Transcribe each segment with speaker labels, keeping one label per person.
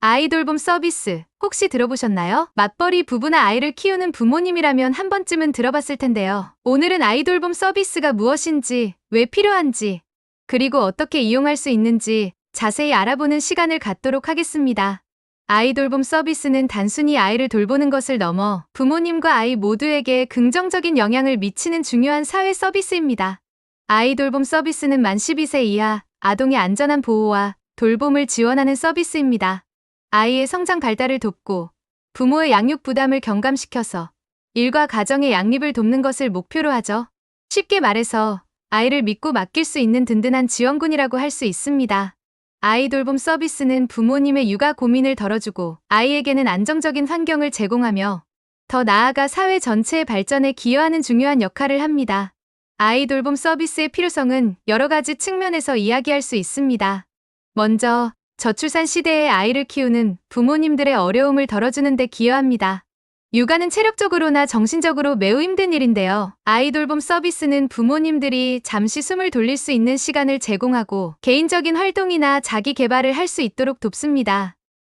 Speaker 1: 아이 돌봄 서비스 혹시 들어보셨나요? 맞벌이 부부나 아이를 키우는 부모님이라면 한 번쯤은 들어봤을 텐데요. 오늘은 아이 돌봄 서비스가 무엇인지, 왜 필요한지, 그리고 어떻게 이용할 수 있는지 자세히 알아보는 시간을 갖도록 하겠습니다. 아이 돌봄 서비스는 단순히 아이를 돌보는 것을 넘어 부모님과 아이 모두에게 긍정적인 영향을 미치는 중요한 사회 서비스입니다. 아이 돌봄 서비스는 만 12세 이하 아동의 안전한 보호와 돌봄을 지원하는 서비스입니다. 아이의 성장 발달을 돕고 부모의 양육 부담을 경감시켜서 일과 가정의 양립을 돕는 것을 목표로 하죠. 쉽게 말해서 아이를 믿고 맡길 수 있는 든든한 지원군이라고 할 수 있습니다. 아이 돌봄 서비스는 부모님의 육아 고민을 덜어주고 아이에게는 안정적인 환경을 제공하며 더 나아가 사회 전체의 발전에 기여하는 중요한 역할을 합니다. 아이 돌봄 서비스의 필요성은 여러 가지 측면에서 이야기할 수 있습니다. 먼저, 저출산 시대에 아이를 키우는 부모님들의 어려움을 덜어주는 데 기여합니다. 육아는 체력적으로나 정신적으로 매우 힘든 일인데요. 아이 돌봄 서비스는 부모님들이 잠시 숨을 돌릴 수 있는 시간을 제공하고 개인적인 활동이나 자기 개발을 할 수 있도록 돕습니다.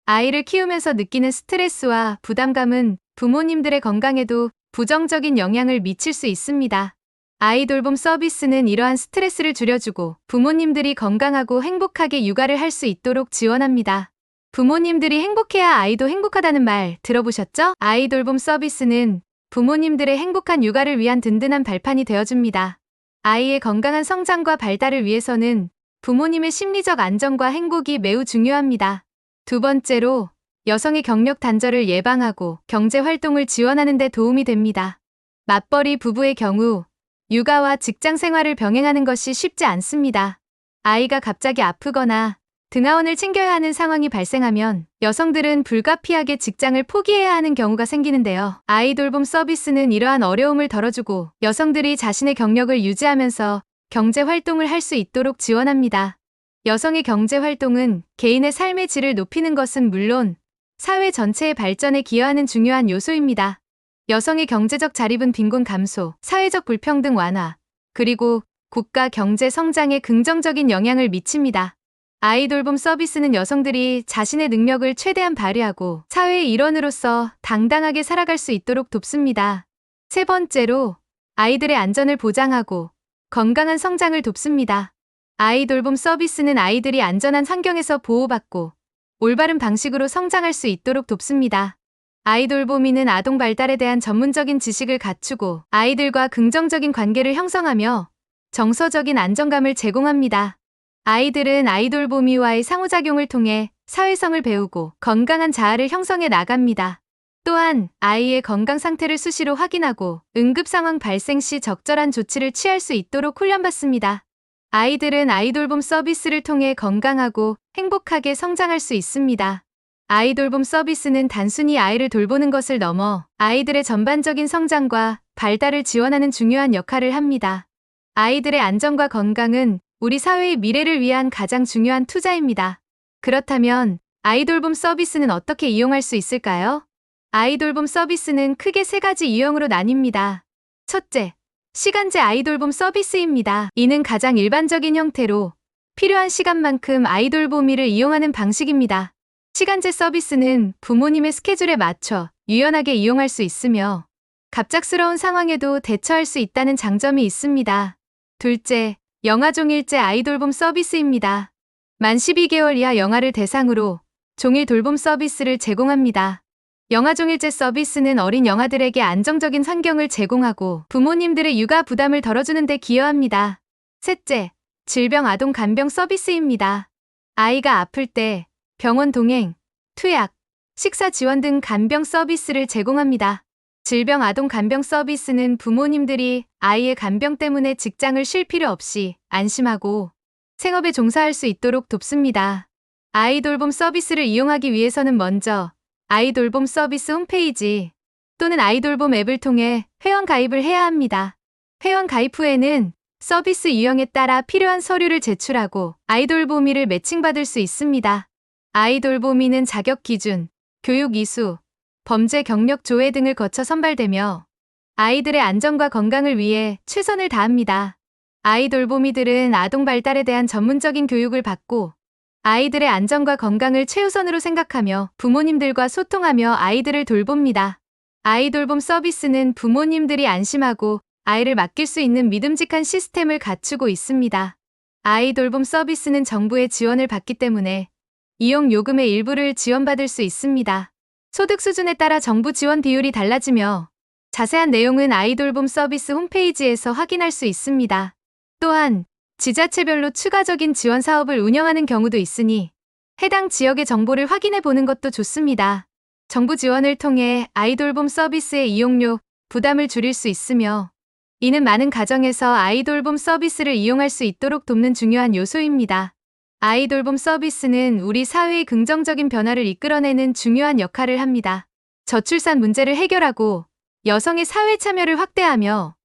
Speaker 1: 아이를 키우면서 느끼는 스트레스와 부담감은 부모님들의 건강에도 부정적인 영향을 미칠 수 있습니다. 아이 돌봄 서비스는 이러한 스트레스를 줄여주고 부모님들이 건강하고 행복하게 육아를 할 수 있도록 지원합니다. 부모님들이 행복해야 아이도 행복하다는 말 들어보셨죠? 아이 돌봄 서비스는 부모님들의 행복한 육아를 위한 든든한 발판이 되어줍니다. 아이의 건강한 성장과 발달을 위해서는 부모님의 심리적 안정과 행복이 매우 중요합니다. 두 번째로, 여성의 경력 단절을 예방하고 경제 활동을 지원하는 데 도움이 됩니다. 맞벌이 부부의 경우 육아와 직장 생활을 병행하는 것이 쉽지 않습니다. 아이가 갑자기 아프거나 등하원을 챙겨야 하는 상황이 발생하면 여성들은 불가피하게 직장을 포기해야 하는 경우가 생기는데요. 아이 돌봄 서비스는 이러한 어려움을 덜어주고 여성들이 자신의 경력을 유지하면서 경제 활동을 할 수 있도록 지원합니다. 여성의 경제 활동은 개인의 삶의 질을 높이는 것은 물론 사회 전체의 발전에 기여하는 중요한 요소입니다. 여성의 경제적 자립은 빈곤 감소, 사회적 불평등 완화, 그리고 국가 경제 성장에 긍정적인 영향을 미칩니다. 아이 돌봄 서비스는 여성들이 자신의 능력을 최대한 발휘하고 사회의 일원으로서 당당하게 살아갈 수 있도록 돕습니다. 세 번째로, 아이들의 안전을 보장하고 건강한 성장을 돕습니다. 아이 돌봄 서비스는 아이들이 안전한 환경에서 보호받고 올바른 방식으로 성장할 수 있도록 돕습니다. 아이 돌보미는 아동 발달에 대한 전문적인 지식을 갖추고 아이들과 긍정적인 관계를 형성하며 정서적인 안정감을 제공합니다. 아이들은 아이 돌보미와의 상호작용을 통해 사회성을 배우고 건강한 자아를 형성해 나갑니다. 또한 아이의 건강 상태를 수시로 확인하고 응급 상황 발생 시 적절한 조치를 취할 수 있도록 훈련받습니다. 아이들은 아이 돌봄 서비스를 통해 건강하고 행복하게 성장할 수 있습니다. 아이 돌봄 서비스는 단순히 아이를 돌보는 것을 넘어 아이들의 전반적인 성장과 발달을 지원하는 중요한 역할을 합니다. 아이들의 안전과 건강은 우리 사회의 미래를 위한 가장 중요한 투자입니다. 그렇다면 아이 돌봄 서비스는 어떻게 이용할 수 있을까요? 아이 돌봄 서비스는 크게 세 가지 유형으로 나뉩니다. 첫째, 시간제 아이 돌봄 서비스입니다. 이는 가장 일반적인 형태로 필요한 시간만큼 아이 돌보미를 이용하는 방식입니다. 시간제 서비스는 부모님의 스케줄에 맞춰 유연하게 이용할 수 있으며 갑작스러운 상황에도 대처할 수 있다는 장점이 있습니다. 둘째, 영아종일제 아이 돌봄 서비스입니다. 만 12개월 이하 영아를 대상으로 종일 돌봄 서비스를 제공합니다. 영아종일제 서비스는 어린 영아들에게 안정적인 환경을 제공하고 부모님들의 육아 부담을 덜어주는 데 기여합니다. 셋째, 질병 아동 간병 서비스입니다. 아이가 아플 때 병원 동행, 투약, 식사 지원 등 간병 서비스를 제공합니다. 질병 아동 간병 서비스는 부모님들이 아이의 간병 때문에 직장을 쉴 필요 없이 안심하고 생업에 종사할 수 있도록 돕습니다. 아이 돌봄 서비스를 이용하기 위해서는 먼저 아이 돌봄 서비스 홈페이지 또는 아이 돌봄 앱을 통해 회원 가입을 해야 합니다. 회원 가입 후에는 서비스 유형에 따라 필요한 서류를 제출하고 아이 돌보미를 매칭받을 수 있습니다. 아이 돌보미는 자격 기준, 교육 이수, 범죄 경력 조회 등을 거쳐 선발되며 아이들의 안전과 건강을 위해 최선을 다합니다. 아이 돌보미들은 아동 발달에 대한 전문적인 교육을 받고 아이들의 안전과 건강을 최우선으로 생각하며 부모님들과 소통하며 아이들을 돌봅니다. 아이돌봄 서비스는 부모님들이 안심하고 아이를 맡길 수 있는 믿음직한 시스템을 갖추고 있습니다. 아이돌봄 서비스는 정부의 지원을 받기 때문에 이용 요금의 일부를 지원받을 수 있습니다. 소득 수준에 따라 정부 지원 비율이 달라지며 자세한 내용은 아이돌봄 서비스 홈페이지에서 확인할 수 있습니다. 또한 지자체별로 추가적인 지원 사업을 운영하는 경우도 있으니 해당 지역의 정보를 확인해 보는 것도 좋습니다. 정부 지원을 통해 아이돌봄 서비스의 이용료 부담을 줄일 수 있으며 이는 많은 가정에서 아이돌봄 서비스를 이용할 수 있도록 돕는 중요한 요소입니다. 아이돌봄 서비스는 우리 사회의 긍정적인 변화를 이끌어내는 중요한 역할을 합니다. 저출산 문제를 해결하고 여성의 사회 참여를 확대하며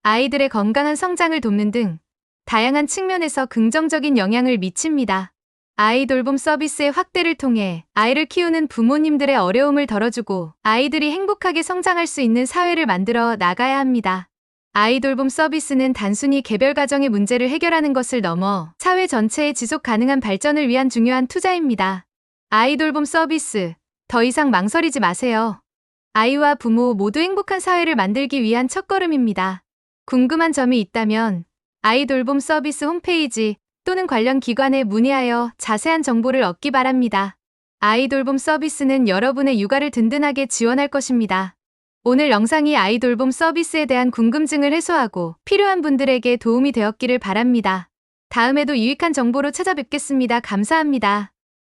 Speaker 1: 아이들의 건강한 성장을 돕는 등 다양한 측면에서 긍정적인 영향을 미칩니다. 아이돌봄 서비스의 확대를 통해 아이를 키우는 부모님들의 어려움을 덜어주고 아이들이 행복하게 성장할 수 있는 사회를 만들어 나가야 합니다. 아이돌봄 서비스는 단순히 개별 가정의 문제를 해결하는 것을 넘어 사회 전체의 지속 가능한 발전을 위한 중요한 투자입니다. 아이돌봄 서비스, 더 이상 망설이지 마세요. 아이와 부모 모두 행복한 사회를 만들기 위한 첫걸음입니다. 궁금한 점이 있다면 아이돌봄 서비스 홈페이지 또는 관련 기관에 문의하여 자세한 정보를 얻기 바랍니다. 아이돌봄 서비스는 여러분의 육아를 든든하게 지원할 것입니다. 오늘 영상이 아이돌봄 서비스에 대한 궁금증을 해소하고 필요한 분들에게 도움이 되었기를 바랍니다. 다음에도 유익한 정보로 찾아뵙겠습니다. 감사합니다.